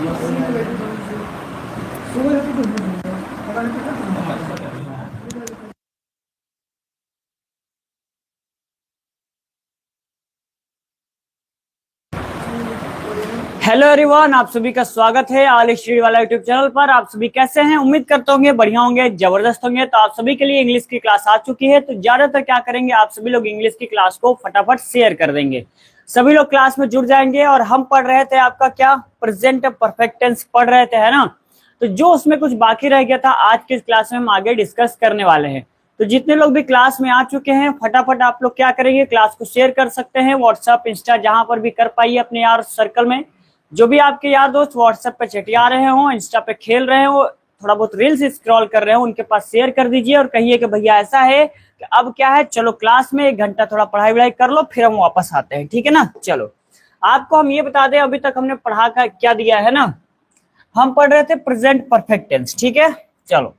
Hello everyone, आप सभी का स्वागत है ऑल स्टडी वाला यूट्यूब चैनल पर। आप सभी कैसे हैं? उम्मीद करते होंगे बढ़िया होंगे, जबरदस्त होंगे। तो आप सभी के लिए इंग्लिश की क्लास आ चुकी है। तो ज्यादातर क्या करेंगे, आप सभी लोग इंग्लिश की क्लास को फटाफट शेयर कर देंगे, सभी लोग क्लास में जुड़ जाएंगे। और हम पढ़ रहे थे आपका क्या, प्रेजेंट परफेक्ट टेंस पढ़ रहे थे, है ना। तो जो उसमें कुछ बाकी रह गया था, आज की क्लास में हम आगे डिस्कस करने वाले हैं। तो जितने लोग भी क्लास में आ चुके हैं, फटाफट आप लोग क्या करेंगे, क्लास को शेयर कर सकते हैं व्हाट्सएप, इंस्टा, जहां पर भी कर पाइए अपने यार सर्कल में। जो भी आपके यार दोस्त व्हाट्सएप पे चटिया रहे हो, इंस्टा पे खेल रहे हो, थोड़ा बहुत रील्स स्क्रॉल कर रहे हो, उनके पास शेयर कर दीजिए और कहिए कि भैया ऐसा है कि अब क्या है, चलो क्लास में 1 घंटा थोड़ा पढ़ाई वढ़ाई कर लो, फिर हम वापस आते हैं, ठीक है ना। चलो आपको हम ये बता दें, अभी तक हमने पढ़ा का क्या दिया है ना। हम पढ़ रहे थे प्रेजेंट परफेक्ट टेंस, ठीक है। चलो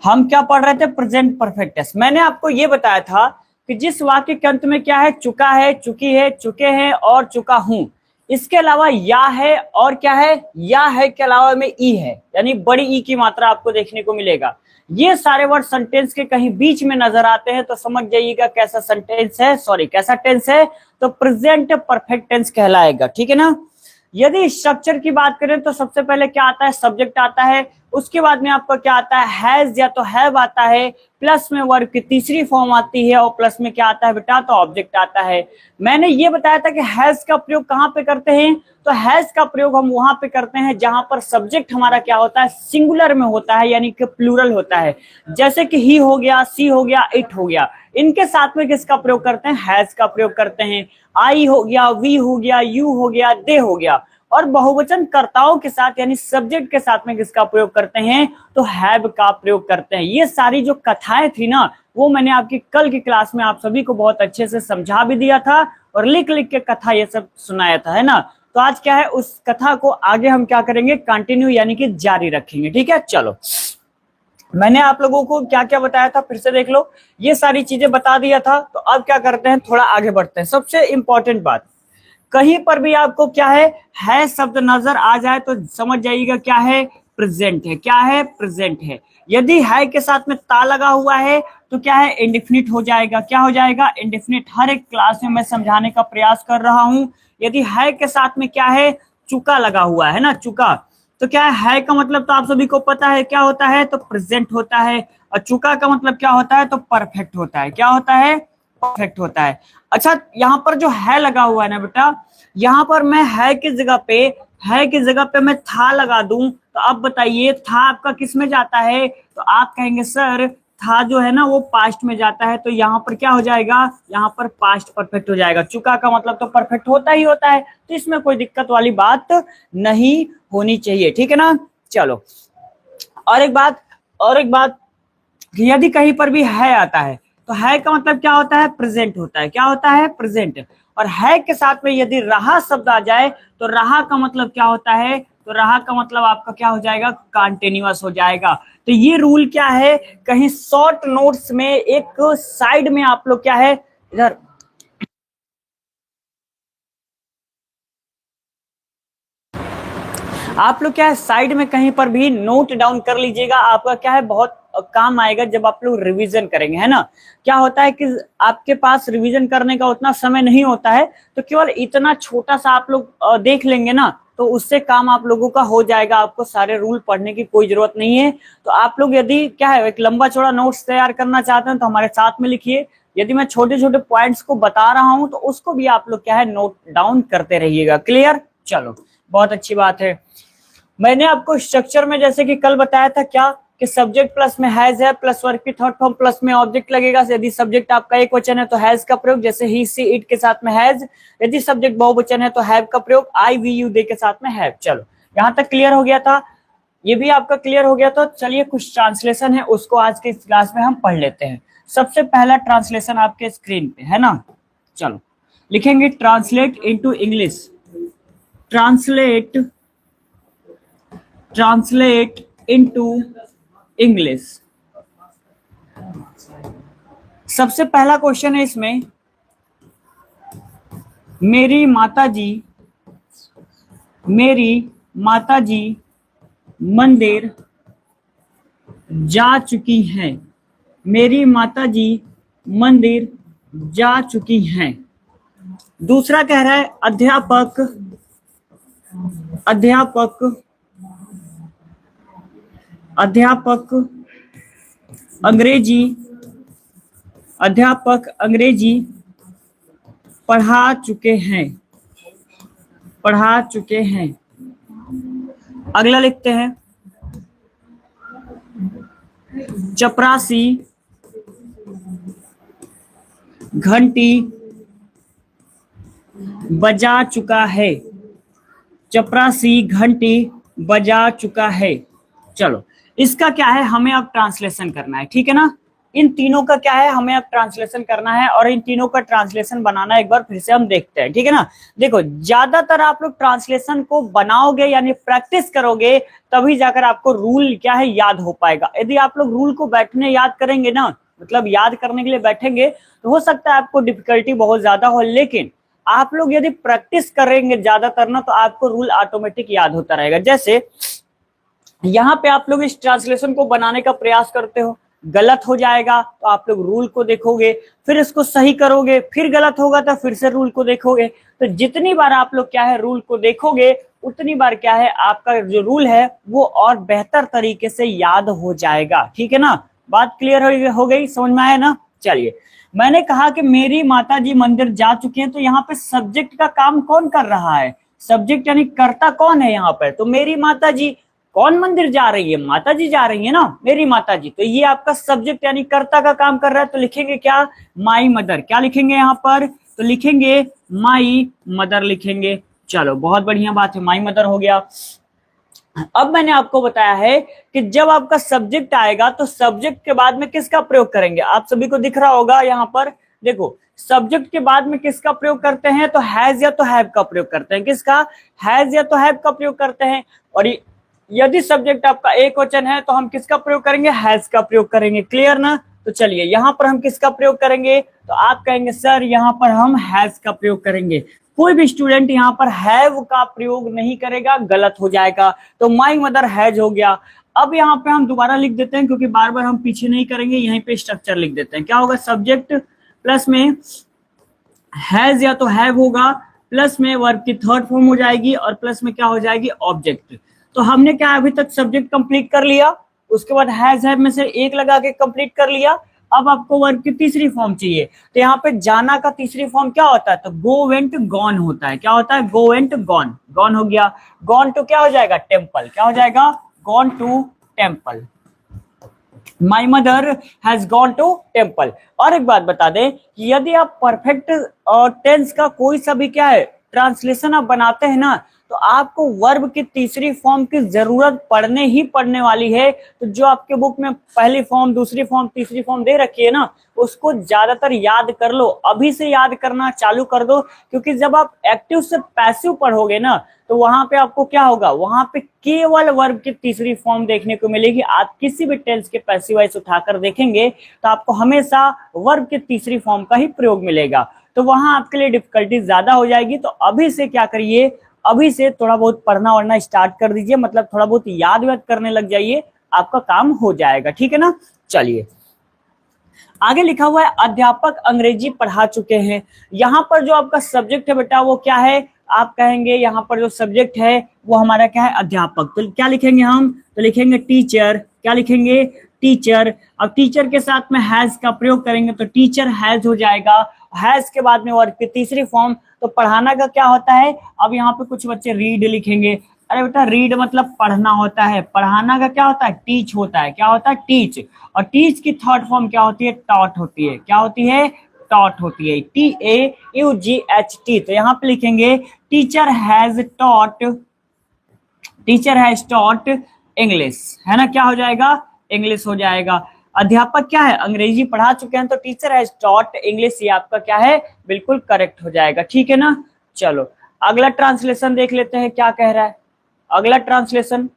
हम क्या पढ़ रहे थे, प्रेजेंट परफेक्ट टेंस। मैंने आपको ये बताया था कि जिस वाक्य के अंत में क्या है, चुका है, चुकी है, चुके हैं और चुका हूं, इसके अलावा या है और क्या है, या है के अलावा में ई है, यानी बड़ी ई की मात्रा आपको देखने को मिलेगा। ये सारे वर्ड सेंटेंस के कहीं बीच में नजर आते हैं तो समझ जाइएगा कैसा सेंटेंस है, सॉरी कैसा टेंस है, तो प्रेजेंट परफेक्ट टेंस कहलाएगा, ठीक है ना। यदि स्ट्रक्चर की बात करें तो सबसे पहले क्या आता है, सब्जेक्ट आता है। उसके बाद में आपका क्या आता है, हैज या तो हैव आता है, प्लस में वर्ब की तीसरी फॉर्म आती है और प्लस में क्या आता है बेटा, तो ऑब्जेक्ट आता है। मैंने ये बताया था कि हैज का प्रयोग कहां पे करते हैं, तो हैज का प्रयोग हम वहां पे करते हैं जहां पर सब्जेक्ट हमारा क्या होता है, सिंगुलर में होता है, यानी कि प्लूरल होता है। जैसे कि ही हो गया, सी हो गया, इट हो गया, इनके साथ में किसका प्रयोग करते हैं, हैज का प्रयोग करते हैं। आई हो गया, वी हो गया, यू हो गया, दे हो गया। और बहुवचन कर्ताओं के साथ यानी सब्जेक्ट के साथ में किसका प्रयोग करते हैं, तो हैव का प्रयोग करते हैं। ये सारी जो कथाएं थी ना, वो मैंने आपकी कल की क्लास में आप सभी को बहुत अच्छे से समझा भी दिया था और लिख लिख के कथा ये सब सुनाया था, है ना। तो आज क्या है, उस कथा को आगे हम क्या करेंगे, कंटिन्यू यानी कि जारी रखेंगे, ठीक है। चलो मैंने आप लोगों को क्या क्या बताया था, फिर से देख लो, ये सारी चीजें बता दिया था। तो अब क्या करते हैं, थोड़ा आगे बढ़ते हैं। सबसे इंपॉर्टेंट बात, कहीं पर भी आपको क्या है शब्द नजर आ जाए तो समझ जाइएगा क्या है, प्रेजेंट है। क्या है, प्रेजेंट है। यदि है के साथ में ता लगा हुआ है तो क्या है, इंडेफिनिट हो जाएगा। क्या हो जाएगा, इंडेफिनिट। हर एक क्लास में मैं समझाने का प्रयास कर रहा हूं। यदि है के साथ में क्या है, चुका लगा हुआ है ना, चुका, तो क्या है का मतलब तो आप सभी को पता है क्या होता है, तो प्रेजेंट होता है। और चुका का मतलब क्या होता है, तो परफेक्ट होता है। क्या होता है, परफेक्ट होता है। अच्छा, यहाँ पर जो है लगा हुआ है ना बेटा, यहाँ पर मैं है की जगह पे मैं था लगा दूं तो अब बताइए था आपका किस में जाता है, तो आप कहेंगे सर था जो है ना वो पास्ट में जाता है। तो यहाँ पर क्या हो जाएगा, यहाँ पर पास्ट परफेक्ट हो जाएगा। चुका का मतलब तो परफेक्ट होता ही होता है, तो इसमें कोई दिक्कत वाली बात नहीं होनी चाहिए, ठीक है ना। चलो और एक बात कि यदि कहीं पर भी है आता है तो है का मतलब क्या होता है, प्रेजेंट होता है। क्या होता है, प्रेजेंट। और है के साथ में यदि रहा शब्द आ जाए तो रहा का मतलब क्या होता है, तो रहा का मतलब आपका क्या हो जाएगा, कंटिन्यूअस हो जाएगा। तो ये रूल क्या है, कहीं शॉर्ट नोट्स में एक साइड में आप लोग क्या है, इधर आप लोग क्या है साइड में कहीं पर भी नोट डाउन कर लीजिएगा। आपका क्या है, बहुत काम आएगा जब आप लोग रिवीजन करेंगे, है ना। क्या होता है कि आपके पास रिवीजन करने का उतना समय नहीं होता है, तो केवल इतना छोटा सा आप लोग देख लेंगे ना, तो उससे काम आप लोगों का हो जाएगा। आपको सारे रूल पढ़ने की कोई जरूरत नहीं है। तो आप लोग यदि क्या है, एक लंबा चौड़ा नोट्स तैयार करना चाहते हैं तो हमारे साथ में लिखिए। यदि मैं छोटे छोटे पॉइंट्स को बता रहा हूं तो उसको भी आप लोग क्या है, नोट डाउन करते रहिएगा। क्लियर, चलो बहुत अच्छी बात है। मैंने आपको स्ट्रक्चर में जैसे कि कल बताया था क्या, कि सब्जेक्ट प्लस में हैज है, प्लस वर्ब की थर्ड फॉर्म, प्लस में ऑब्जेक्ट लगेगा। यदि सब्जेक्ट आपका एक वचन है तो हैज का प्रयोग, जैसे ही सी इट के साथ में हैज। यदि सब्जेक्ट बहुवचन है तो हैव का प्रयोग, आई वी यू दे के साथ में हैव। चलो यहां तक क्लियर हो गया था, ये भी आपका क्लियर हो गया। तो चलिए कुछ ट्रांसलेशन है उसको आज के इस क्लास में हम पढ़ लेते हैं। सबसे पहला ट्रांसलेशन आपके स्क्रीन पे है ना। चलो लिखेंगे translate into English, translate translate into English. सबसे पहला क्वेश्चन है इसमें, मेरी माताजी मेरी माताजी मंदिर जा चुकी हैं। मेरी माताजी मंदिर जा चुकी हैं। दूसरा कह रहा है अध्यापक अध्यापक अध्यापक अंग्रेजी अध्यापक अंग्रेजी पढ़ा चुके हैं। पढ़ा चुके हैं। अगला लिखते हैं चपरासी घंटी बजा चुका है। चपरासी घंटी बजा चुका है। चलो इसका क्या है, हमें अब ट्रांसलेशन करना है, ठीक है ना। इन तीनों का क्या है, हमें अब ट्रांसलेशन करना है और इन तीनों का ट्रांसलेशन बनाना एक बार फिर से हम देखते हैं, ठीक है ना। देखो ज्यादातर आप लोग ट्रांसलेशन को बनाओगे यानी प्रैक्टिस करोगे तभी जाकर आपको रूल क्या है याद हो पाएगा। यदि आप लोग रूल को बैठने याद करेंगे ना, मतलब याद करने के लिए बैठेंगे तो हो सकता है आपको डिफिकल्टी बहुत ज्यादा हो, लेकिन आप लोग यदि प्रैक्टिस करेंगे ज्यादातर ना तो आपको रूल ऑटोमेटिक याद होता रहेगा। जैसे यहां पे आप लोग इस ट्रांसलेशन को बनाने का प्रयास करते हो, गलत हो जाएगा तो आप लोग रूल को देखोगे, फिर इसको सही करोगे, फिर गलत होगा तो फिर से रूल को देखोगे। तो जितनी बार आप लोग क्या है रूल को देखोगे उतनी बार क्या है आपका जो रूल है वो और बेहतर तरीके से याद हो जाएगा, ठीक है ना। बात क्लियर हो गई, समझ में आया ना। चलिए मैंने कहा कि मेरी माताजी मंदिर जा चुकी हैं, तो यहाँ पे सब्जेक्ट का काम कौन कर रहा है, सब्जेक्ट यानी कर्ता कौन है यहाँ पर, तो मेरी माताजी। कौन मंदिर जा रही है, माताजी जा रही है ना, मेरी माताजी। तो ये आपका सब्जेक्ट यानी कर्ता का काम कर रहा है, तो लिखेंगे क्या, माई मदर। क्या लिखेंगे यहाँ पर, तो लिखेंगे माई मदर लिखेंगे। चलो बहुत बढ़िया बात है, माई मदर हो गया। अब मैंने आपको बताया है कि जब आपका सब्जेक्ट आएगा तो सब्जेक्ट के बाद में किसका प्रयोग करेंगे, आप सभी को दिख रहा होगा यहाँ पर। देखो सब्जेक्ट के बाद में किसका प्रयोग करते हैं, तो हैज या तो हैव का प्रयोग करते हैं। किसका, हैज या तो हैव का प्रयोग करते हैं। और यदि सब्जेक्ट आपका एक वचन है तो हम किसका प्रयोग करेंगे, हैज का प्रयोग करेंगे। क्लियर ना। तो चलिए यहाँ पर हम किसका प्रयोग करेंगे, तो आप कहेंगे सर यहाँ पर हम हैज का प्रयोग करेंगे। कोई भी स्टूडेंट यहाँ पर हैव का प्रयोग नहीं करेगा, गलत हो जाएगा। तो माई मदर हैज हो गया। अब यहाँ पे हम दोबारा लिख देते हैं क्योंकि बार बार हम पीछे नहीं करेंगे, यहीं पे स्ट्रक्चर लिख देते हैं। क्या होगा, सब्जेक्ट प्लस में हैज या तो हैव होगा, प्लस में वर्ब की थर्ड फॉर्म हो जाएगी और प्लस में क्या हो जाएगी, ऑब्जेक्ट। तो हमने क्या अभी तक सब्जेक्ट कंप्लीट कर लिया, उसके बाद हैज हैव में से एक लगा के कंप्लीट कर लिया। अब आपको वर्ब की तीसरी फॉर्म चाहिए, तो यहाँ पे जाना का तीसरी फॉर्म क्या होता है, तो गो वेंट गॉन होता है। क्या होता है, गो वेंट गॉन। गॉन हो गया, गॉन टू क्या हो जाएगा, टेम्पल। क्या हो जाएगा, gone to temple. My mother has gone to temple. और एक बात बता दें कि यदि आप परफेक्ट और टेंस का कोई सा भी क्या है ट्रांसलेशन आप बनाते हैं ना, तो आपको वर्ब की तीसरी फॉर्म की जरूरत पड़ने ही पड़ने वाली है। तो जो आपके बुक में पहली फॉर्म, दूसरी फॉर्म, तीसरी फॉर्म दे रखी है ना, उसको ज्यादातर याद कर लो, अभी से याद करना चालू कर दो। क्योंकि जब आप एक्टिव से पैसिव पढ़ोगे ना तो वहां पे आपको क्या होगा, वहां पे केवल वर्ब की तीसरी फॉर्म देखने को मिलेगी। आप किसी भी टेंस के पैसिव वॉइस उठाकर देखेंगे तो आपको हमेशा वर्ब की तीसरी फॉर्म का ही प्रयोग मिलेगा। तो वहां आपके लिए डिफिकल्टी ज्यादा हो जाएगी। तो अभी से क्या करिए, अभी से थोड़ा बहुत पढ़ना वढ़ना स्टार्ट कर दीजिए, मतलब थोड़ा बहुत याद व्याद करने लग जाइए, आपका काम हो जाएगा, ठीक है ना। चलिए आगे लिखा हुआ है अध्यापक अंग्रेजी पढ़ा चुके हैं। यहाँ पर जो आपका सब्जेक्ट है बेटा वो क्या है, आप कहेंगे यहाँ पर जो सब्जेक्ट है वो हमारा क्या है, अध्यापक। तो क्या लिखेंगे हम, तो लिखेंगे टीचर। क्या लिखेंगे, टीचर। अब टीचर के साथ में हैज का प्रयोग करेंगे तो टीचर हैज हो जाएगा। हैज के बाद में वर्ब की तीसरी फॉर्म। तो पढ़ाना का क्या होता है, अब यहाँ पे कुछ बच्चे रीड लिखेंगे। अरे बेटा रीड मतलब पढ़ना होता है, पढ़ाना का क्या होता है, टीच होता है। क्या होता है, टीच। और टीच की थर्ड फॉर्म क्या होती है, टॉट होती है। क्या होती है, टॉट होती है, TAUGHT। तो यहाँ पे लिखेंगे teacher has taught, teacher has taught English, है ना। क्या हो जाएगा, इंग्लिश हो जाएगा। अध्यापक क्या है, अंग्रेजी पढ़ा चुके हैं, तो टीचर हैज टॉट इंग्लिश, ये आपका क्या है, बिल्कुल करेक्ट हो जाएगा, ठीक है ना। चलो अगला ट्रांसलेशन देख लेते हैं क्या कह रहा है। अगला ट्रांसलेशन,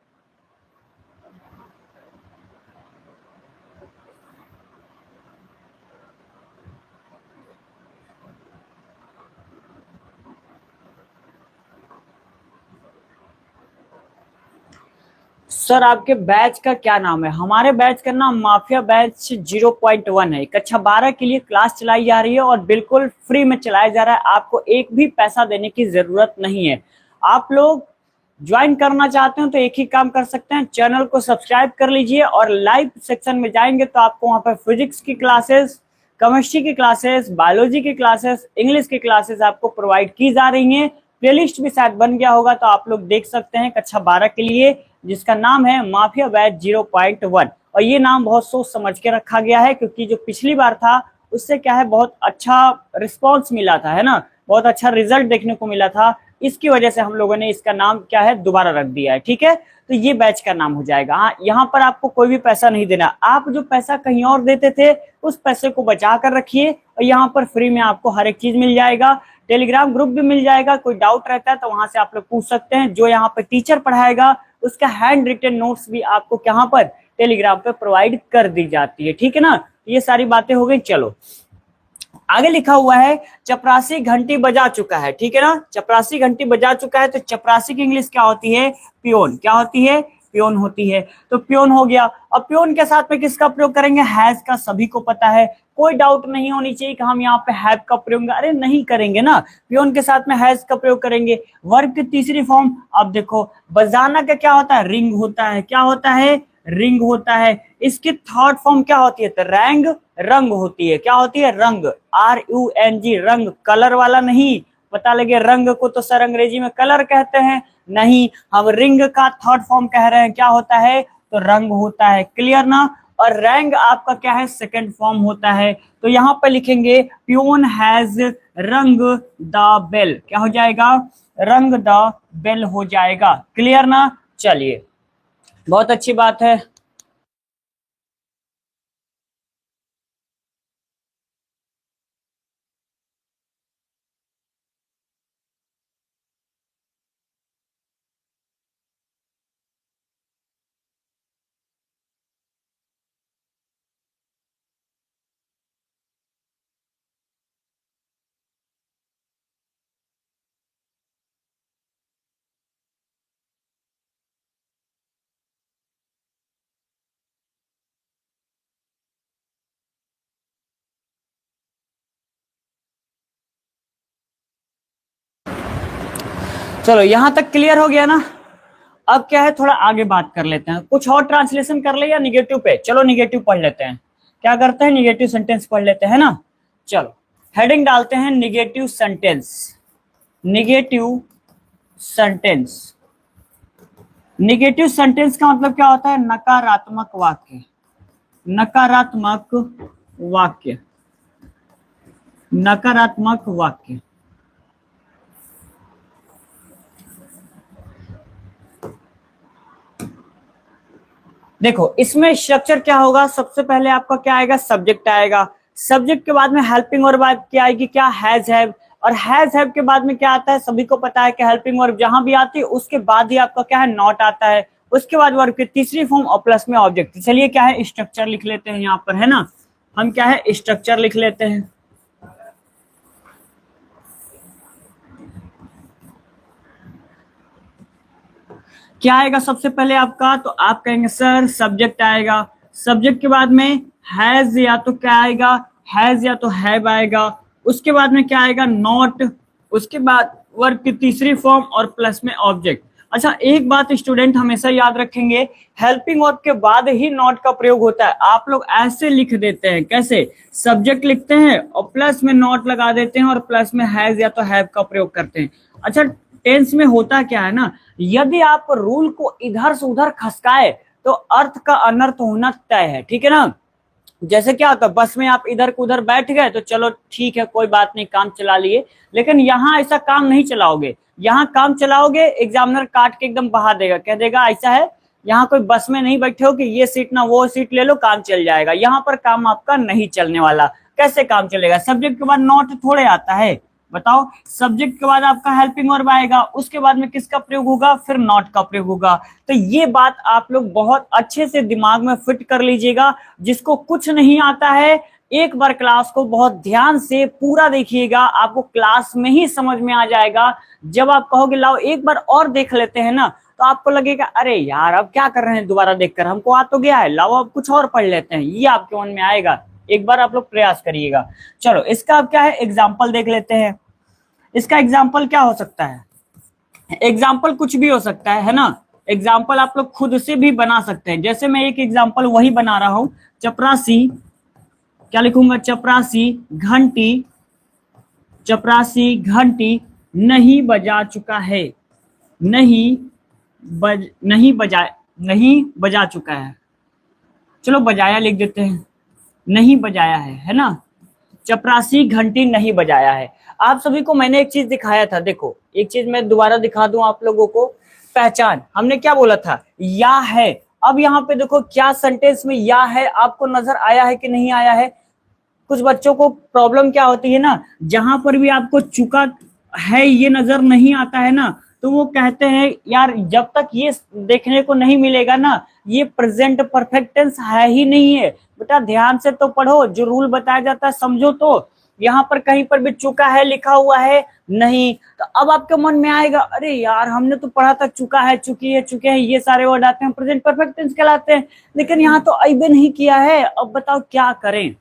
सर आपके बैच का क्या नाम है? हमारे बैच का नाम माफिया बैच 0.1 है। कक्षा 12 के लिए क्लास चलाई जा रही है और बिल्कुल फ्री में चलाया जा रहा है। आपको एक भी पैसा देने की जरूरत नहीं है। आप लोग ज्वाइन करना चाहते हो तो एक ही काम कर सकते हैं, चैनल को सब्सक्राइब कर लीजिए और लाइव सेक्शन में जाएंगे तो आपको वहां पर फिजिक्स की क्लासेस, केमिस्ट्री की क्लासेस, बायोलॉजी की क्लासेस, इंग्लिश की क्लासेस आपको प्रोवाइड की जा रही हैं। प्लेलिस्ट भी शायद बन गया होगा तो आप लोग देख सकते हैं कक्षा 12 के लिए, जिसका नाम है माफिया बैच 0.1। और ये नाम बहुत सोच समझ के रखा गया है क्योंकि जो पिछली बार था उससे क्या है, बहुत अच्छा रिस्पॉन्स मिला था, है ना, बहुत अच्छा रिजल्ट देखने को मिला था। इसकी वजह से हम लोगों ने इसका नाम क्या है दोबारा रख दिया है। ठीक है, तो ये बैच का नाम हो जाएगा। हाँ, यहाँ पर आपको कोई भी पैसा नहीं देना। आप जो पैसा कहीं और देते थे उस पैसे को बचा कर रखिए और यहाँ पर फ्री में आपको हर एक चीज मिल जाएगा। टेलीग्राम ग्रुप भी मिल जाएगा, कोई डाउट रहता है तो वहां से आप लोग पूछ सकते हैं। जो यहाँ पर टीचर पढ़ाएगा उसका हैंड रिटन नोट्स भी आपको यहाँ पर टेलीग्राम पे प्रोवाइड कर दी जाती है। ठीक है ना, ये सारी बातें हो गई। चलो आगे लिखा हुआ है चपरासी घंटी बजा चुका है। ठीक है ना, चपरासी घंटी बजा चुका है तो चपरासी की इंग्लिश क्या होती है? पियोन। क्या होती है? पियोन होती है। तो पियोन हो गया। अब पियोन के साथ में किसका प्रयोग करेंगे? हैज का। सभी को पता है, कोई डाउट नहीं होनी चाहिए कि हम यहाँ पे हैव का प्रयोग अरे नहीं करेंगे ना। पियोन के साथ में हैज का प्रयोग करेंगे। वर्ब की तीसरी फॉर्म, अब देखो बजाना का क्या होता है? रिंग होता है। क्या होता है? रिंग होता है। इसकी थर्ड फॉर्म क्या होती है? तो रैंग, रंग होती है। क्या होती है? रंग, RUNG, रंग, कलर वाला नहीं। पता लगे रंग को तो सर अंग्रेजी में कलर कहते हैं, नहीं, हम रिंग का थर्ड फॉर्म कह रहे हैं। क्या होता है? तो रंग होता है। क्लियर ना? और रैंग आपका क्या है? सेकंड फॉर्म होता है। तो यहां पर लिखेंगे पियोन हैज रंग द बेल। क्या हो जाएगा? रंग द बेल हो जाएगा। क्लियर ना? चलिए, बहुत अच्छी बात है। चलो यहां तक क्लियर हो गया ना? अब क्या है, थोड़ा आगे बात कर लेते हैं। कुछ और ट्रांसलेशन कर ले या निगेटिव पे? चलो निगेटिव पढ़ लेते हैं। क्या करते हैं? निगेटिव सेंटेंस पढ़ लेते हैं ना। चलो हेडिंग डालते हैं negative sentence. Negative sentence. Negative sentence का मतलब क्या होता है? नकारात्मक वाक्य। नकारात्मक वाक्य। नकारात्मक वाक्य। देखो इसमें स्ट्रक्चर क्या होगा? सबसे पहले आपका क्या आएगा? सब्जेक्ट आएगा। सब्जेक्ट के बाद में हेल्पिंग वर्ब क्या आएगी? क्या? Has have. और हैज हैव के बाद में क्या आता है? सभी को पता है कि हेल्पिंग वर्ब जहां भी आती है उसके बाद ही आपका क्या है? नॉट आता है। उसके बाद वर्ब की तीसरी फॉर्म और प्लस में ऑब्जेक्ट। चलिए क्या है, स्ट्रक्चर लिख लेते हैं यहाँ पर, है ना। हम क्या है, स्ट्रक्चर लिख लेते हैं। क्या आएगा सबसे पहले आपका? तो आप कहेंगे सर सब्जेक्ट आएगा। सब्जेक्ट के बाद में हैज या तो क्या आएगा? हैज या तो हैव आएगा। उसके बाद में क्या आएगा? नॉट। उसके बाद वर्ब की तीसरी फॉर्म और प्लस में ऑब्जेक्ट। अच्छा एक बात स्टूडेंट हमेशा याद रखेंगे, हेल्पिंग वर्ब के बाद ही नॉट का प्रयोग होता है। आप लोग ऐसे लिख देते हैं, कैसे? सब्जेक्ट लिखते हैं और प्लस में नॉट लगा देते हैं और प्लस में हैज या तो हैव का प्रयोग करते हैं। अच्छा टेंस में होता क्या है ना, यदि आप रूल को इधर से उधर खसकाए तो अर्थ का अनर्थ होना तय है। ठीक है ना। जैसे क्या होता है, बस में आप इधर को उधर बैठ गए तो चलो ठीक है कोई बात नहीं, काम चला लिए, लेकिन यहाँ ऐसा काम नहीं चलाओगे। यहाँ काम चलाओगे एग्जामिनर काट के एकदम बहा देगा, कह देगा ऐसा है, यहाँ कोई बस में नहीं बैठे हो कि ये सीट ना वो सीट ले लो काम चल जाएगा। यहाँ पर काम आपका नहीं चलने वाला। कैसे काम चलेगा? सब्जेक्ट के बाद नॉट थोड़े आता है, बताओ। सब्जेक्ट के बाद आपका हेल्पिंग वर्ब आएगा, उसके बाद में किसका प्रयोग होगा? फिर नॉट का प्रयोग होगा। तो ये बात आप लोग बहुत अच्छे से दिमाग में फिट कर लीजिएगा। जिसको कुछ नहीं आता है एक बार क्लास को बहुत ध्यान से पूरा देखिएगा, आपको क्लास में ही समझ में आ जाएगा। जब आप कहोगे लाओ एक बार और देख लेते हैं ना, तो आपको लगेगा अरे यार अब क्या कर रहे हैं, दोबारा देखकर हमको आ तो गया है, लाओ अब कुछ और पढ़ लेते हैं, ये आपके मन में आएगा। एक बार आप लोग प्रयास करिएगा। चलो इसका अब क्या है, एग्जाम्पल देख लेते हैं। इसका एग्जाम्पल क्या हो सकता है? एग्जाम्पल कुछ भी हो सकता है ना। एग्जाम्पल आप लोग खुद से भी बना सकते हैं। जैसे मैं एक एग्जाम्पल वही बना रहा हूं, चपरासी, क्या लिखूंगा, चपरासी घंटी, चपरासी घंटी नहीं बजा चुका है, नहीं बजा चुका है। चलो बजाया लिख देते हैं, नहीं बजाया है ना। चपरासी घंटी नहीं बजाया है। आप सभी को मैंने एक चीज दिखाया था, देखो एक चीज मैं दोबारा दिखा दूं आप लोगों को। पहचान, हमने क्या बोला था, या है। अब यहाँ पे देखो क्या सेंटेंस में या है आपको नजर आया है कि नहीं आया है? कुछ बच्चों को प्रॉब्लम क्या होती है ना, जहां पर भी आपको चुका है ये नजर नहीं आता है ना, तो वो कहते हैं यार जब तक ये देखने को नहीं मिलेगा ना, ये प्रेजेंट परफेक्ट टेंस है ही नहीं है। बेटा ध्यान से तो पढ़ो, जो रूल बताया जाता है समझो। तो यहाँ पर कहीं पर भी चुका है लिखा हुआ है नहीं, तो अब आपके मन में आएगा अरे यार हमने तो पढ़ा था चुका है, चुकी है, चुके हैं, ये सारे वर्ड आते हैं, प्रेजेंट परफेक्ट टेंस कहलाते हैं, लेकिन यहाँ तो अइबे नहीं किया है, अब बताओ क्या करें?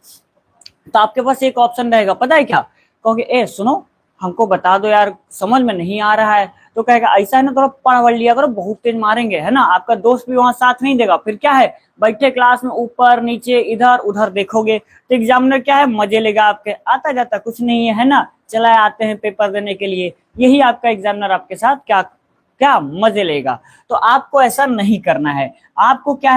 तो आपके पास एक ऑप्शन रहेगा, पता है क्या? कहोगे ए सुनो हमको बता दो यार, समझ में नहीं आ रहा है। तो कहेगा ऐसा है ना, थोड़ा पढ़ लिया करो, बहुत तेज मारेंगे, है ना। आपका दोस्त भी वहां साथ नहीं देगा, फिर क्या है, बैठे क्लास में ऊपर नीचे इधर उधर देखोगे, तो एग्जामिनर क्या है, मजे लेगा आपके, आता जाता कुछ नहीं है ना, चलाए आते हैं पेपर देने के लिए। यही आपका एग्जामिनर आपके साथ क्या क्या मजे लेगा। तो आपको ऐसा नहीं करना है। आपको क्या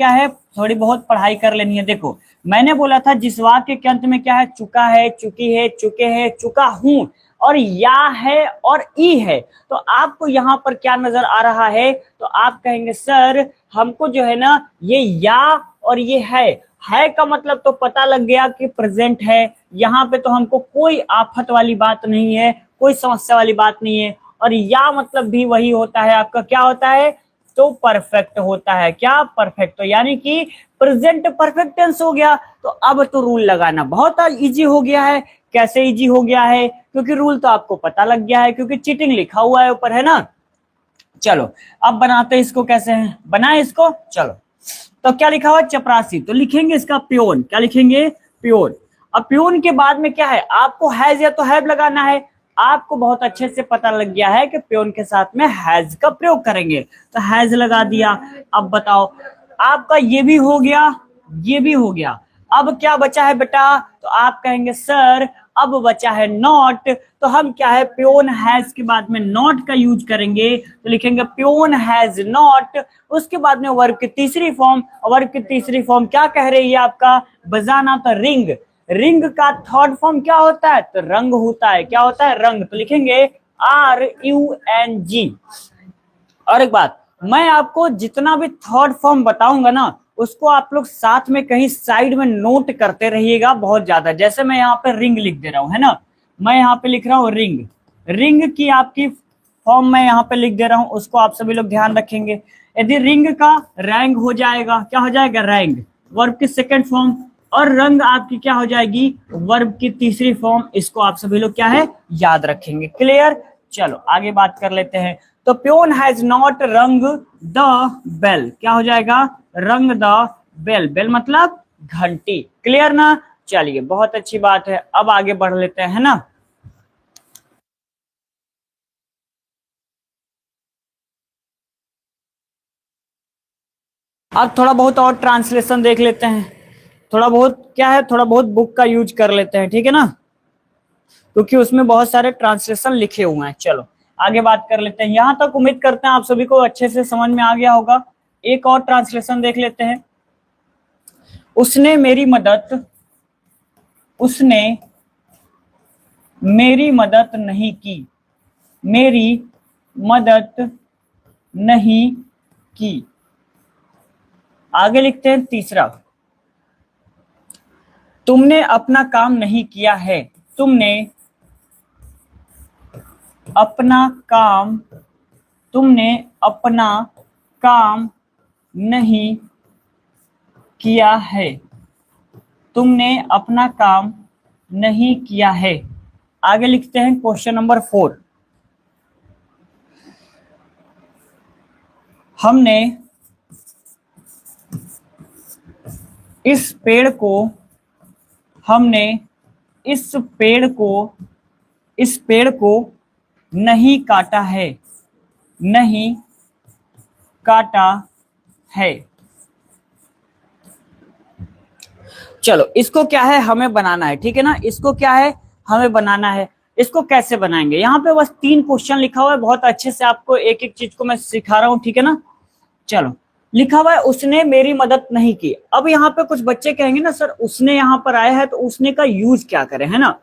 है, थोड़ी बहुत पढ़ाई कर लेनी है। देखो मैंने बोला था जिस वाक्य के अंत में क्या है, चुका है, चुकी है, चुके हैं, चुका हूं, और या है और ई है, तो आपको यहाँ पर क्या नजर आ रहा है? तो आप कहेंगे सर हमको जो है ना ये या और ये है का मतलब तो पता लग गया कि प्रेजेंट है। यहाँ पे तो हमको कोई आफत वाली बात नहीं है, कोई समस्या वाली बात नहीं है। और या मतलब भी वही होता है आपका, क्या होता है, तो परफेक्ट होता है। क्या? परफेक्ट। तो यानी कि प्रेजेंट परफेक्ट टेंस हो गया। तो अब तो रूल लगाना बहुत इजी हो गया है। कैसे इजी हो गया है? क्योंकि रूल तो आपको पता लग गया है, क्योंकि चीटिंग लिखा हुआ है ऊपर, है ना। चलो अब बनाते हैं इसको, कैसे हैं बनाए इसको। चलो तो क्या लिखा हुआ, चपरासी, तो लिखेंगे इसका प्योन। क्या लिखेंगे? प्योन। अब प्योन के बाद में क्या है, आपको हैज या तो हैव लगाना है। आपको बहुत अच्छे से पता लग गया है कि प्योन के साथ में हैज का प्रयोग करेंगे, तो हैज लगा दिया। अब बताओ आपका ये भी हो गया, ये भी हो गया। अब क्या बचा है बेटा? तो आप कहेंगे सर अब बचा है नॉट। तो हम क्या है, प्योन हैज के बाद में नॉट का यूज करेंगे, तो लिखेंगे प्योन हैज नॉट। उसके बाद में वर्ब की तीसरी फॉर्म, वर्ब की तीसरी फॉर्म क्या कह रही है आपका, बजाना, तो रिंग। रिंग का थर्ड फॉर्म क्या होता है? तो रंग होता है। क्या होता है? रंग। तो लिखेंगे RUNG। और एक बात, मैं आपको जितना भी थर्ड फॉर्म बताऊंगा ना, उसको आप लोग साथ में कहीं साइड में नोट करते रहिएगा बहुत ज्यादा। जैसे मैं यहाँ पे रिंग लिख दे रहा हूँ, है ना, मैं यहाँ पे लिख रहा हूँ रिंग। रिंग की आपकी फॉर्म मैं यहाँ पे लिख दे रहा हूँ, उसको आप सभी लोग ध्यान रखेंगे। यदि रिंग का रैंग हो जाएगा, क्या हो जाएगा, रैंग, वर्ब की सेकंड फॉर्म। और रंग आपकी क्या हो जाएगी, वर्ब की तीसरी फॉर्म। इसको आप सभी लोग क्या है, याद रखेंगे। क्लियर? चलो आगे बात कर लेते हैं। तो प्योन हैज नॉट रंग द बेल। क्या हो जाएगा, रंग द बेल। बेल मतलब घंटी। क्लियर ना? चलिए बहुत अच्छी बात है, अब आगे बढ़ लेते हैं, है ना। अब थोड़ा बहुत और ट्रांसलेशन देख लेते हैं। थोड़ा बहुत क्या है, थोड़ा बहुत बुक का यूज कर लेते हैं, ठीक है ना, क्योंकि उसमें बहुत सारे ट्रांसलेशन लिखे हुए हैं। चलो आगे बात कर लेते हैं। यहां तक उम्मीद करते हैं आप सभी को अच्छे से समझ में आ गया होगा। एक और ट्रांसलेशन देख लेते हैं। उसने मेरी मदद, उसने मेरी मदद नहीं की, मेरी मदद नहीं की। आगे लिखते हैं तीसरा, तुमने अपना काम नहीं किया है, तुमने अपना काम, तुमने अपना काम नहीं किया है, तुमने अपना काम नहीं किया है। आगे लिखते हैं क्वेश्चन नंबर 4। हमने इस पेड़ को हमने इस पेड़ को नहीं काटा है, नहीं काटा है। चलो इसको क्या है, हमें बनाना है, ठीक है ना। इसको क्या है, हमें बनाना है। इसको कैसे बनाएंगे, यहाँ पे बस 3 क्वेश्चन लिखा हुआ है, बहुत अच्छे से आपको एक एक चीज को मैं सिखा रहा हूँ, ठीक है ना। चलो लिखा हुआ है उसने मेरी मदद नहीं की। अब यहाँ पे कुछ बच्चे कहेंगे ना सर उसने यहाँ पर आया है तो उसने का यूज क्या करें, है ना।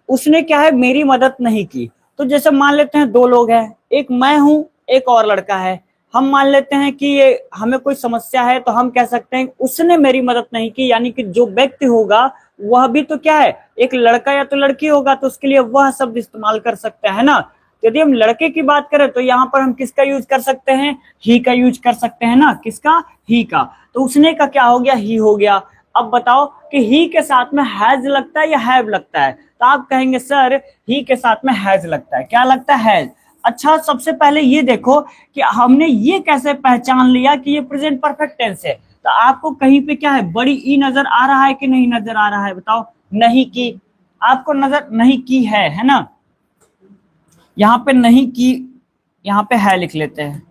उसने क्या है, मेरी मदद नहीं की। तो जैसे मान लेते हैं 2 लोग हैं, एक मैं हूं एक और लड़का है। हम मान लेते हैं कि ये हमें कोई समस्या है तो हम कह सकते हैं उसने मेरी मदद नहीं की, यानी कि जो व्यक्ति होगा वह भी तो क्या है, एक लड़का या तो लड़की होगा, तो उसके लिए वह शब्द इस्तेमाल कर सकते हैं ना। यदि हम लड़के की बात करें तो यहाँ पर हम किसका यूज कर सकते हैं, ही का यूज कर सकते हैं ना। किसका, ही का। तो उसने का क्या हो गया, ही हो गया। अब बताओ कि ही के साथ में हैज लगता है या हैव लगता है, तो आप कहेंगे सर ही के साथ में हैज लगता है। क्या लगता है, हैज। अच्छा सबसे पहले ये देखो कि हमने ये कैसे पहचान लिया कि ये प्रेजेंट परफेक्ट टेंस है। तो आपको कहीं पे क्या है, बड़ी ई नजर आ रहा है कि नहीं नजर आ रहा है, बताओ। नहीं की, आपको नजर नहीं की है ना। यहाँ पे नहीं की, यहाँ पे है लिख लेते हैं।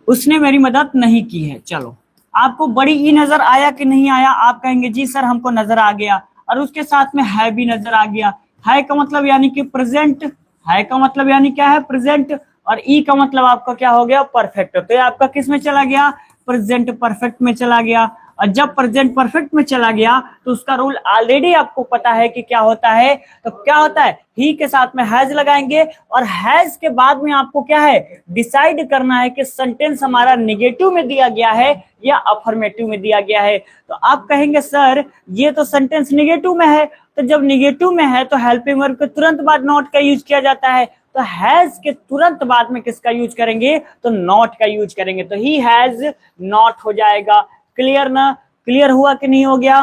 उसने मेरी मदद नहीं की है। चलो आपको बड़ी ई नजर आया कि नहीं आया, आप कहेंगे जी सर हमको नजर आ गया, और उसके साथ में है भी नजर आ गया। है का मतलब यानी कि प्रेजेंट, है का मतलब यानी क्या है, प्रेजेंट, और ई का मतलब आपका क्या हो गया, परफेक्ट। तो ये आपका किस में चला गया, प्रेजेंट परफेक्ट में चला गया। और जब प्रेजेंट परफेक्ट में चला गया तो उसका रूल ऑलरेडी आपको पता है कि क्या होता है। तो क्या होता है, ही के साथ में हैज लगाएंगे, और हैज के बाद में आपको क्या है, डिसाइड करना है कि सेंटेंस हमारा नेगेटिव में दिया गया है या अफर्मेटिव में दिया गया है। तो आप कहेंगे सर ये तो सेंटेंस नेगेटिव में है, तो जब नेगेटिव में है तो हेल्पिंग वर्ब के तुरंत बाद नॉट का यूज किया जाता है। तो हैज के तुरंत बाद में किसका यूज करेंगे, तो नॉट का यूज करेंगे। तो ही हैज नॉट हो जाएगा। क्लियर ना, क्लियर हुआ कि नहीं हो गया।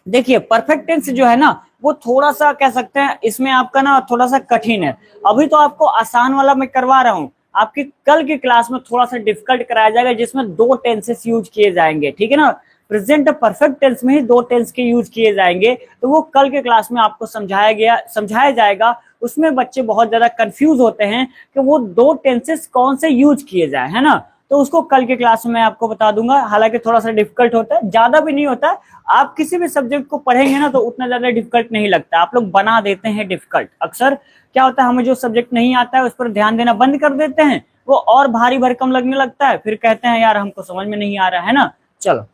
देखिए परफेक्ट टेंस जो है ना वो थोड़ा सा कह सकते हैं इसमें आपका ना थोड़ा सा कठिन है। अभी तो आपको आसान वाला मैं करवा रहा हूं, आपकी कल की क्लास में थोड़ा सा डिफिकल्ट कराया जाएगा जिसमें 2 टेंसेस यूज किए जाएंगे, ठीक है ना। प्रेजेंट परफेक्ट टेंस में ही 2 टेंस के यूज किए जाएंगे, तो वो कल के क्लास में आपको समझाया जाएगा। उसमें बच्चे बहुत ज्यादा कंफ्यूज होते हैं कि वो 2 टेंसेस कौन से यूज किए जाए, है ना। तो उसको कल के क्लास में मैं आपको बता दूंगा। हालांकि थोड़ा सा डिफिकल्ट होता है, ज्यादा भी नहीं होता है। आप किसी भी सब्जेक्ट को पढ़ेंगे ना तो उतना ज्यादा डिफिकल्ट नहीं लगता, आप लोग बना देते हैं डिफिकल्ट। अक्सर क्या होता है, हमें जो सब्जेक्ट नहीं आता है उस पर ध्यान देना बंद कर देते हैं, वो और भारी भरकम लगने लगता है, फिर कहते हैं यार हमको समझ में नहीं आ रहा है ना। चलो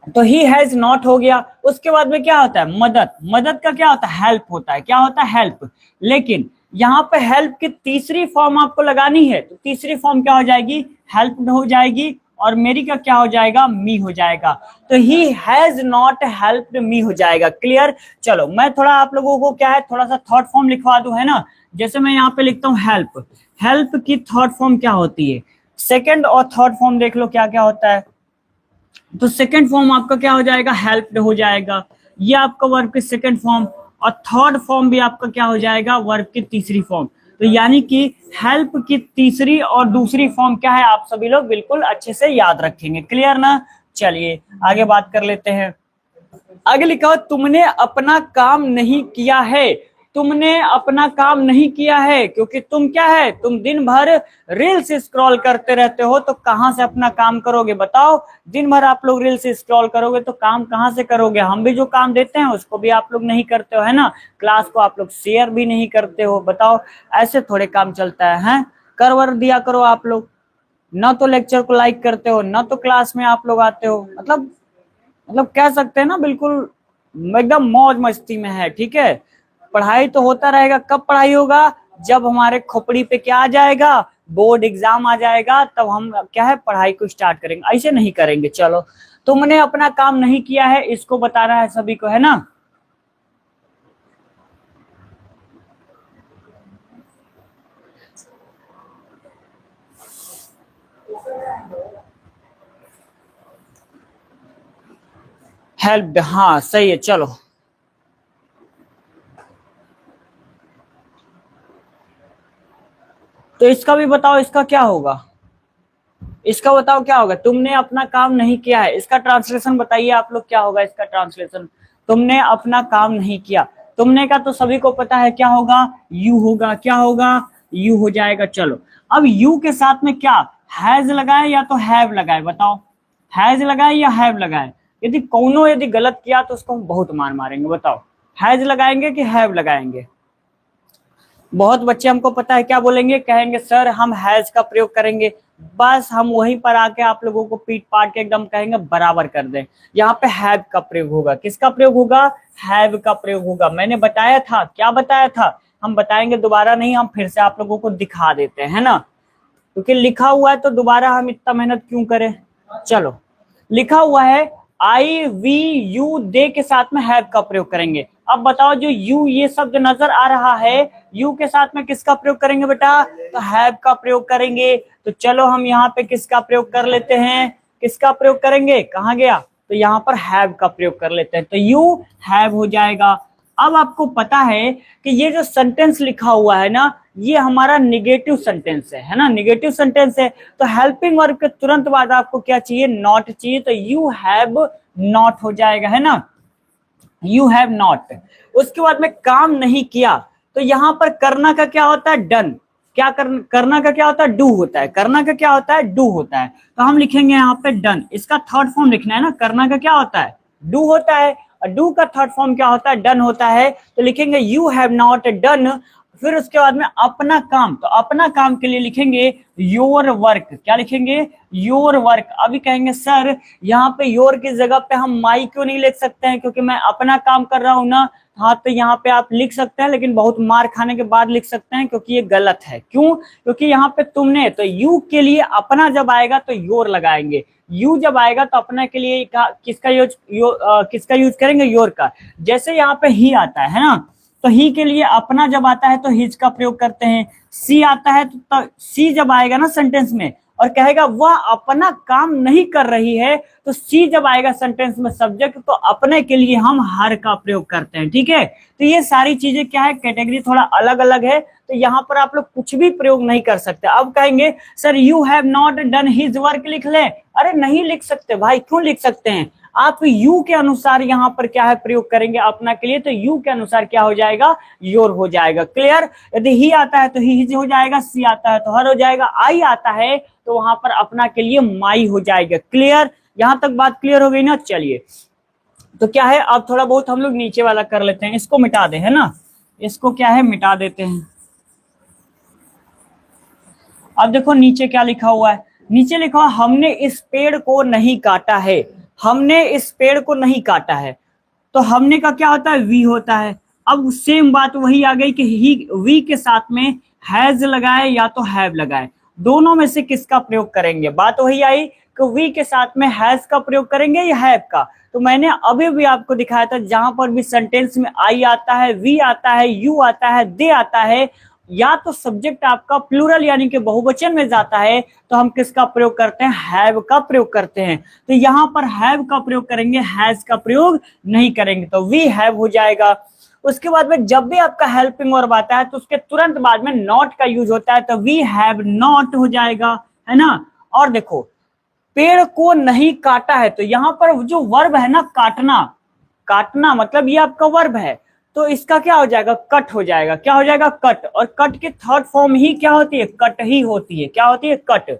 तो ही हैज नॉट हो गया। उसके बाद में क्या होता है, मदद। मदद का क्या होता है, हेल्प होता है। क्या होता है, हेल्प। लेकिन यहाँ पे हेल्प की तीसरी फॉर्म आपको लगानी है, तो तीसरी फॉर्म क्या हो जाएगी, हेल्प हो जाएगी, और मेरी का क्या हो जाएगा, मी हो जाएगा। तो he has not helped me हो जाएगा। क्लियर। चलो मैं थोड़ा आप लोगों को क्या है थोड़ा सा थर्ड फॉर्म लिखवा दूं, है ना। जैसे मैं यहाँ पे लिखता हूँ हेल्प, हेल्प की थर्ड फॉर्म क्या होती है, सेकेंड और थर्ड फॉर्म देख लो क्या क्या होता है। तो सेकंड फॉर्म आपका क्या हो जाएगा, हेल्प्ड हो जाएगा, ये आपका वर्ब की सेकंड फॉर्म। और थर्ड फॉर्म भी आपका क्या हो जाएगा, वर्ब की तीसरी फॉर्म। तो यानी कि हेल्प की तीसरी और दूसरी फॉर्म क्या है, आप सभी लोग बिल्कुल अच्छे से याद रखेंगे। क्लियर ना। चलिए आगे बात कर लेते हैं। आगे लिखा हो तुमने अपना काम नहीं किया है। तुमने अपना काम नहीं किया है क्योंकि तुम क्या है, तुम दिन भर रील्स स्क्रॉल करते रहते हो, तो कहां से अपना काम करोगे बताओ। दिन भर आप लोग रील्स स्क्रॉल करोगे तो काम कहां से करोगे। हम भी जो काम देते हैं उसको भी आप लोग नहीं करते हो, है ना। क्लास को आप लोग शेयर भी नहीं करते हो, बताओ ऐसे थोड़े काम चलता है। करवर दिया करो आप लोग, ना तो लेक्चर को लाइक करते हो, ना तो क्लास में आप लोग आते हो। मतलब कह सकते हैं ना बिल्कुल एकदम मौज मस्ती में है, ठीक है। पढ़ाई तो होता रहेगा, कब पढ़ाई होगा, जब हमारे खोपड़ी पे क्या आ जाएगा, बोर्ड एग्जाम आ जाएगा, तब हम क्या है पढ़ाई को स्टार्ट करेंगे, ऐसे नहीं करेंगे। चलो तुमने अपना काम नहीं किया है, इसको बताना है सभी को, है ना। हेल्प, हाँ सही है। चलो तो इसका भी बताओ, इसका क्या होगा, इसका बताओ क्या होगा। तुमने अपना काम नहीं किया है, इसका ट्रांसलेशन बताइए आप लोग, क्या होगा इसका ट्रांसलेशन। तुमने अपना काम नहीं किया, तुमने का तो सभी को पता है क्या होगा, यू होगा। क्या होगा, यू हो जाएगा। चलो अब यू के साथ में क्या हैज लगाए या तो हैव लगाए, बताओ हैज लगाए या हैव लगाए। यदि कौनो यदि गलत किया तो उसको हम बहुत मार मारेंगे, बताओ हैज लगाएंगे कि हैव लगाएंगे। बहुत बच्चे हमको पता है क्या बोलेंगे, कहेंगे सर हम हैज का प्रयोग करेंगे। बस हम वहीं पर आके आप लोगों को पीट पाट के एकदम कहेंगे बराबर कर दें। यहाँ पे हैव का प्रयोग होगा। किसका प्रयोग होगा, हैव का प्रयोग होगा। मैंने बताया था, क्या बताया था, हम बताएंगे दोबारा नहीं, हम फिर से आप लोगों को दिखा देते हैं ना, क्योंकि लिखा हुआ है तो दोबारा हम इतना मेहनत क्यों करें। चलो लिखा हुआ है आई वी यू दे के साथ में हैव का प्रयोग करेंगे। अब बताओ जो यू ये शब्द नजर आ रहा है, यू के साथ में किसका प्रयोग करेंगे बेटा, तो हैव का प्रयोग करेंगे। तो चलो हम यहाँ पे किसका प्रयोग कर लेते हैं, किसका प्रयोग करेंगे, कहाँ गया, तो यहाँ पर हैव का प्रयोग कर लेते हैं। तो यू हैव हो जाएगा। अब आपको पता है कि ये जो सेंटेंस लिखा हुआ है ना, ये हमारा निगेटिव सेंटेंस है ना, निगेटिव सेंटेंस है। तो हेल्पिंग वर्ब के तुरंत बाद आपको क्या चाहिए, नॉट चाहिए। तो यू हैव नॉट हो जाएगा, है ना, यू हैव नॉट। उसके बाद में काम नहीं किया, तो यहाँ पर करना का क्या होता है, डन। क्या करना का क्या होता है, डू होता है। करना का क्या होता है, डू होता है। तो हम लिखेंगे यहाँ पे डन। इसका थर्ड फॉर्म लिखना है ना, करना का क्या होता है, डू होता है, और डू का थर्ड फॉर्म क्या होता है, डन होता है। तो लिखेंगे यू हैव नॉट डन। फिर उसके बाद में अपना काम, तो अपना काम के लिए लिखेंगे योर वर्क। क्या लिखेंगे, योर वर्क। अभी कहेंगे सर यहाँ पे योर की जगह पे हम माई क्यों नहीं लिख सकते हैं, क्योंकि मैं अपना काम कर रहा हूं ना। हाँ तो यहाँ पे आप लिख सकते हैं, लेकिन बहुत मार खाने के बाद लिख सकते हैं, क्योंकि ये गलत है। क्यों, क्योंकि यहाँ पे तुमने, तो यू के लिए अपना जब आएगा तो योर लगाएंगे, यू जब आएगा तो अपना के लिए किसका यूज करेंगे, योर का। जैसे यहाँ पे ही आता है ना, तो ही के लिए अपना जब आता है तो हिज का प्रयोग करते हैं। सी आता है तो सी जब आएगा ना सेंटेंस में और कहेगा वह अपना काम नहीं कर रही है, तो सी जब आएगा सेंटेंस में सब्जेक्ट, तो अपने के लिए हम हर का प्रयोग करते हैं। ठीक है, तो ये सारी चीजें क्या है, कैटेगरी थोड़ा अलग अलग है, तो यहाँ पर आप लोग कुछ भी प्रयोग नहीं कर सकते। अब कहेंगे sir you have not done his work लिख ले। अरे नहीं लिख सकते भाई, क्यों लिख सकते हैं, आप यू के अनुसार यहाँ पर क्या है प्रयोग करेंगे अपना के लिए, तो यू के अनुसार क्या हो जाएगा, योर हो जाएगा। क्लियर, यदि ही आता है तो हिज हो जाएगा, सी आता है तो हर हो जाएगा, आई आता है तो वहां पर अपना के लिए माई हो जाएगा। क्लियर, यहां तक बात क्लियर हो गई ना। चलिए तो क्या है, अब थोड़ा बहुत हम लोग नीचे वाला कर लेते हैं, इसको मिटा दे, है ना, इसको क्या है मिटा देते हैं। अब देखो नीचे क्या लिखा हुआ है, नीचे लिखा हुआ हमने इस पेड़ को नहीं काटा है, हमने इस पेड़ को नहीं काटा है। तो हमने का क्या होता है, वी होता है। अब सेम बात वही आ गई कि ही वी के साथ में हैज लगाए या तो हैव लगाए, दोनों में से किसका प्रयोग करेंगे। बात वही आई कि वी के साथ में हैज का प्रयोग करेंगे या हैव का। तो मैंने अभी भी आपको दिखाया था, जहां पर भी सेंटेंस में आई आता है, वी आता है, यू आता है, दे आता है, या तो सब्जेक्ट आपका प्लूरल यानी कि बहुवचन में जाता है, तो हम किसका प्रयोग करते हैं, हैव का प्रयोग करते हैं। तो यहाँ पर हैव का प्रयोग करेंगे, हैज का प्रयोग नहीं करेंगे, तो वी हैव हो जाएगा। उसके बाद में जब भी आपका हेल्पिंग वर्ब आता है तो उसके तुरंत बाद में नॉट का यूज होता है, तो वी हैव नॉट हो जाएगा, है ना। और देखो पेड़ को नहीं काटा है, तो यहाँ पर जो वर्ब है ना काटना, काटना मतलब ये आपका वर्ब है, तो इसका क्या हो जाएगा, कट हो जाएगा। क्या हो जाएगा, कट। और कट की थर्ड फॉर्म ही क्या होती है, कट ही होती है। क्या होती है, कट।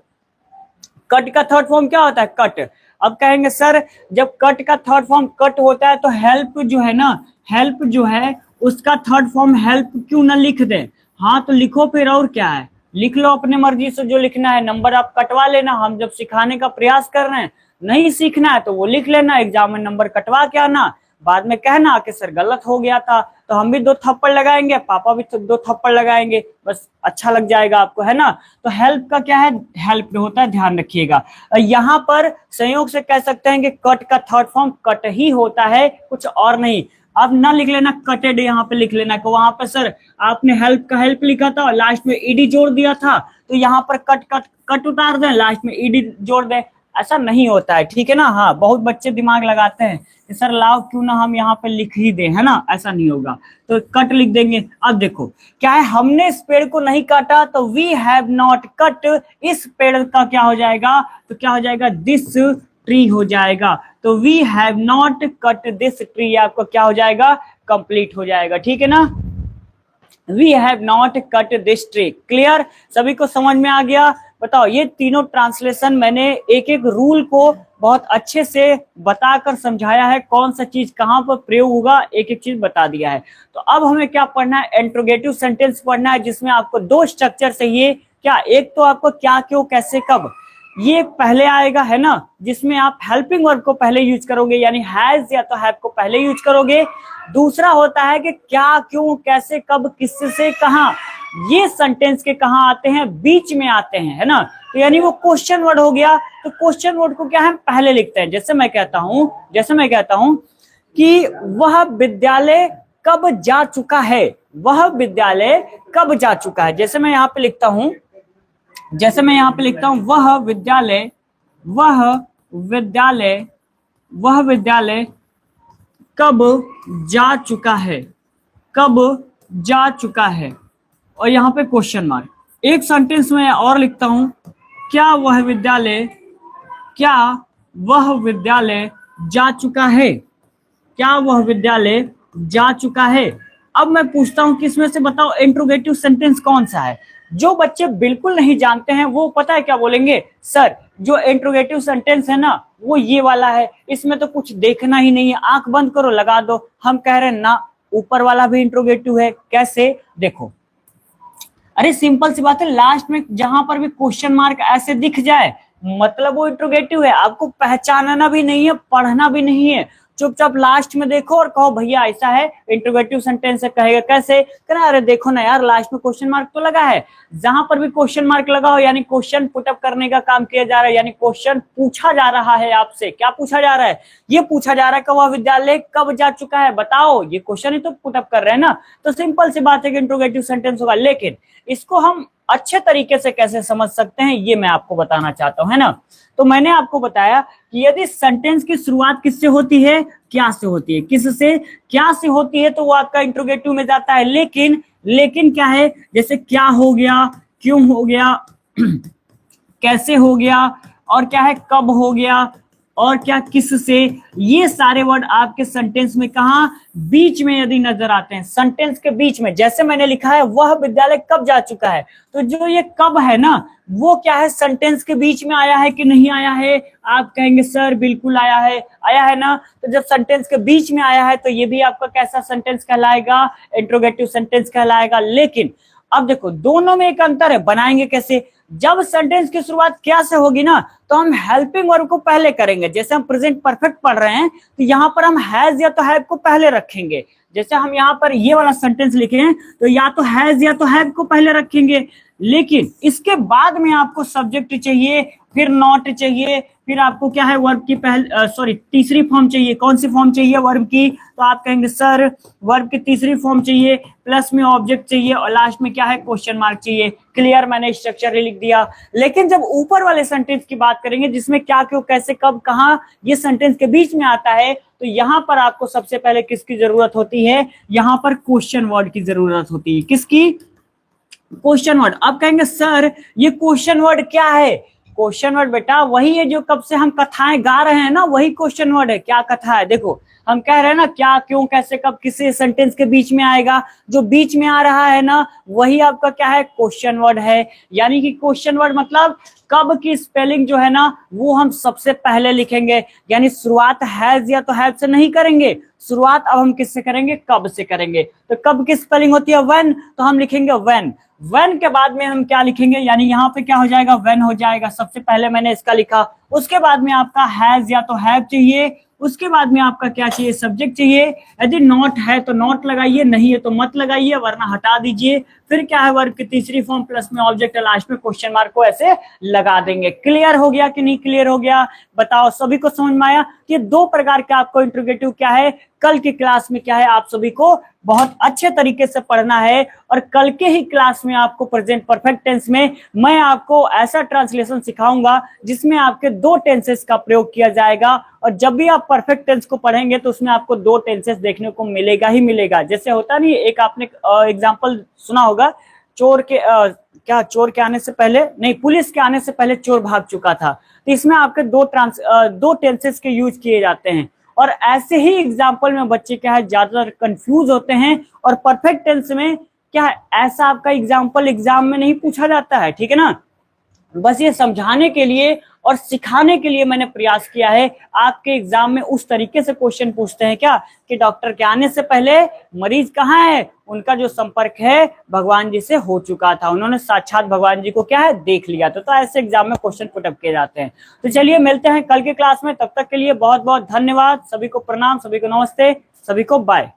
कट का थर्ड फॉर्म क्या होता है, कट। अब कहेंगे सर जब कट का थर्ड फॉर्म कट होता है तो हेल्प जो है ना, हेल्प जो है उसका थर्ड फॉर्म हेल्प क्यों ना लिख दें। हाँ तो लिखो फिर, और क्या है, लिख लो अपने मर्जी से जो लिखना है, नंबर आप कटवा लेना। हम जब सिखाने का प्रयास कर रहे हैं, नहीं सीखना है तो वो लिख लेना, एग्जाम में नंबर कटवा के आना, बाद में कहना कि सर गलत हो गया था, तो हम भी 2 थप्पड़ लगाएंगे, पापा भी 2 थप्पड़ लगाएंगे, बस अच्छा लग जाएगा आपको, है ना। तो हेल्प का क्या है, हेल्प होता है, ध्यान रखिएगा। यहाँ पर संयोग से कह सकते हैं कि कट का थर्ड फॉर्म कट ही होता है, कुछ और नहीं। अब ना लिख लेना कटेड, यहाँ पे लिख लेना कि वहां पर सर आपने हेल्प का हेल्प लिखा था और लास्ट में ईडी जोड़ दिया था, तो यहाँ पर कट कट कट उतार दें, लास्ट में ईडी जोड़ दें। ऐसा नहीं होता है, ठीक है ना। हाँ, बहुत बच्चे दिमाग लगाते हैं कि सर लाओ क्यों ना हम यहाँ पे लिख ही दें, है ना, ऐसा नहीं होगा, तो कट लिख देंगे। अब देखो क्या है, हमने इस पेड़ को नहीं काटा, तो वी हैव नॉट कट, इस पेड़ का क्या हो जाएगा, तो क्या हो जाएगा, दिस ट्री हो जाएगा। तो we have not cut this tree आपको क्या हो जाएगा, कंप्लीट हो जाएगा, ठीक है ना। We have not cut this tree, clear, सभी को समझ में आ गया। बताओ, ये तीनों ट्रांसलेशन मैंने एक एक रूल को बहुत अच्छे से बताकर समझाया है, कौन सा चीज कहां पर प्रयोग होगा, एक एक चीज बता दिया है। तो अब हमें क्या पढ़ना है, इंट्रोगेटिव सेंटेंस पढ़ना है, जिसमें आपको दो स्ट्रक्चर चाहिए। क्या, एक तो आपको क्या, क्यों, कैसे, कब, ये पहले आएगा, है ना, जिसमें आप हेल्पिंग वर्ब को पहले यूज करोगे, यानी हैज या तो हैव को पहले यूज करोगे। दूसरा होता है कि क्या, क्यों, कैसे, कब, किससे, कहां, ये सेंटेंस के कहां आते हैं, बीच में आते हैं, है ना। तो यानी वो क्वेश्चन वर्ड हो गया, तो क्वेश्चन वर्ड को क्या हम पहले लिखते हैं। जैसे मैं कहता हूं कि वह विद्यालय कब जा चुका है, वह विद्यालय कब जा चुका है। जैसे मैं यहाँ पे लिखता हूं वह विद्यालय कब जा चुका है, और यहाँ पे क्वेश्चन मार्क। एक सेंटेंस में और लिखता हूं, क्या वह विद्यालय जा चुका है, अब मैं पूछता हूं कि इसमें से बताओ इंट्रोगेटिव सेंटेंस कौन सा है। जो बच्चे बिल्कुल नहीं जानते हैं वो पता है क्या बोलेंगे, सर जो इंट्रोगेटिव सेंटेंस है ना वो ये वाला है, इसमें तो कुछ देखना ही नहीं है, आंख बंद करो लगा दो। हम कह रहे हैं ना, ऊपर वाला भी इंट्रोगेटिव है। कैसे, देखो, अरे सिंपल सी बात है, लास्ट में जहां पर भी क्वेश्चन मार्क ऐसे दिख जाए मतलब वो इंट्रोगेटिव है। आपको पहचानना भी नहीं है, पढ़ना भी नहीं है, चुपचाप लास्ट में देखो और कहो भैया ऐसा है, इंट्रोगेटिव सेंटेंस है। कहेगा कैसे, कहना अरे देखो ना यार लास्ट में क्वेश्चन मार्क तो लगा है। जहां पर भी क्वेश्चन मार्क लगा हो यानी क्वेश्चन पुटअप करने का काम किया जा रहा है, यानी क्वेश्चन पूछा जा रहा है आपसे। क्या पूछा जा रहा है, ये पूछा जा रहा है कि वह विद्यालय कब जा चुका है, बताओ, ये क्वेश्चन ही तो पुटअप कर रहे हैं ना। तो सिंपल सी बात है कि इंट्रोगेटिव सेंटेंस होगा। लेकिन इसको हम अच्छे तरीके से कैसे समझ सकते हैं ये मैं आपको बताना चाहता हूं, है ना। तो मैंने आपको बताया कि यदि सेंटेंस की शुरुआत किससे होती है, क्या से होती है, किससे, क्या से होती है, तो वो आपका इंट्रोगेटिव में जाता है। लेकिन क्या है, जैसे क्या हो गया, क्यों हो गया, कैसे हो गया, और क्या है, कब हो गया, और क्या, किससे, ये सारे वर्ड आपके सेंटेंस में कहा, बीच में यदि नजर आते हैं, सेंटेंस के बीच में। जैसे मैंने लिखा है वह विद्यालय कब जा चुका है, तो जो ये कब है ना वो क्या है, सेंटेंस के बीच में आया है कि नहीं आया है। आप कहेंगे सर बिल्कुल आया है ना। तो जब सेंटेंस के बीच में आया है तो ये भी आपका कैसा सेंटेंस कहलाएगा, इंट्रोगेटिव सेंटेंस कहलाएगा। लेकिन अब देखो दोनों में एक अंतर है, बनाएंगे कैसे। जब सेंटेंस की शुरुआत क्या से होगी ना तो हम हेल्पिंग वर्ब को पहले करेंगे। जैसे हम प्रेजेंट परफेक्ट पढ़ रहे हैं तो यहाँ पर हम हैज या तो हैव को पहले रखेंगे। जैसे हम यहाँ पर ये वाला सेंटेंस लिखे हैं तो या तो हैज या तो हैव को पहले रखेंगे। लेकिन इसके बाद में आपको सब्जेक्ट चाहिए, फिर नॉट चाहिए, फिर आपको क्या है वर्ब की तीसरी फॉर्म चाहिए। कौन सी फॉर्म चाहिए वर्ब की, तो आप कहेंगे सर वर्ब की तीसरी फॉर्म चाहिए, प्लस में ऑब्जेक्ट चाहिए और लास्ट में क्या है क्वेश्चन मार्क चाहिए। क्लियर, मैंने स्ट्रक्चर लिख दिया। लेकिन जब ऊपर वाले सेंटेंस की बात करेंगे जिसमें क्या, क्यों, कैसे, कब, कहां, ये सेंटेंस के बीच में आता है, तो यहां पर आपको सबसे पहले किसकी जरूरत होती है, यहां पर क्वेश्चन वर्ड की जरूरत होती है। किसकी, क्वेश्चन वर्ड। आप कहेंगे सर ये क्वेश्चन वर्ड क्या है, क्वेश्चन वर्ड बेटा वही है जो कब से हम कथाएं गा रहे हैं ना, वही क्वेश्चन वर्ड है। क्या कथा है, देखो हम कह रहे हैं ना क्या, क्यों, कैसे, कब, किसी सेंटेंस के बीच में आएगा, जो बीच में आ रहा है ना वही आपका क्या है, क्वेश्चन वर्ड है। यानी कि क्वेश्चन वर्ड मतलब कब की स्पेलिंग जो है ना वो हम सबसे पहले लिखेंगे। यानी शुरुआत हैज या तो हैव से नहीं करेंगे, शुरुआत अब हम किससे करेंगे, कब से करेंगे। तो कब की स्पेलिंग होती है व्हेन, तो हम लिखेंगे व्हेन। व्हेन के बाद में हम क्या लिखेंगे, यानी यहाँ पे क्या हो जाएगा, व्हेन हो जाएगा। सबसे पहले मैंने इसका लिखा, उसके बाद में आपका हैज या तो हैव चाहिए, उसके बाद में आपका क्या चाहिए, सब्जेक्ट चाहिए। यदि नॉट है तो नॉट लगाइए, नहीं है तो मत लगाइए, वरना हटा दीजिए। फिर क्या है वर्ब की तीसरी फॉर्म प्लस में ऑब्जेक्ट लास्ट में क्वेश्चन मार्क को ऐसे लगा देंगे। क्लियर हो गया कि नहीं क्लियर हो गया? बताओ सभी को समझ में आया? ये दो प्रकार के आपको इंट्रोगेटिव क्या है कल की क्लास में क्या है आप सभी को बहुत अच्छे तरीके से पढ़ना है। और कल के ही क्लास में आपको प्रेजेंट परफेक्ट टेंस में मैं आपको ऐसा ट्रांसलेशन सिखाऊंगा जिसमें आपके दो टेंसेस का प्रयोग किया जाएगा। और जब भी आप परफेक्ट टेंस को पढ़ेंगे तो उसमें आपको दो टेंसेस देखने को मिलेगा ही मिलेगा। जैसे होता नहीं, एक आपने एग्जाम्पल सुना होगा, चोर के चोर के आने से पहले नहीं, पुलिस के आने से पहले चोर भाग चुका था। तो इसमें आपके दो टेंसेस के यूज किए जाते हैं। और ऐसे ही एग्जाम्पल में बच्चे क्या है ज्यादातर कंफ्यूज होते हैं। और परफेक्ट टेंस में क्या है, ऐसा आपका एग्जाम्पल एग्जाम में नहीं पूछा जाता है, ठीक है ना। बस ये समझाने के लिए और सिखाने के लिए मैंने प्रयास किया है। आपके एग्जाम में उस तरीके से क्वेश्चन पूछते हैं क्या कि डॉक्टर के आने से पहले मरीज कहाँ है, उनका जो संपर्क है भगवान जी से हो चुका था, उन्होंने साक्षात भगवान जी को क्या है देख लिया। तो ऐसे एग्जाम में क्वेश्चन पुटअप किए जाते हैं। तो चलिए मिलते हैं कल के क्लास में, तब तक के लिए बहुत बहुत धन्यवाद। सभी को प्रणाम, सभी को नमस्ते, सभी को बाय।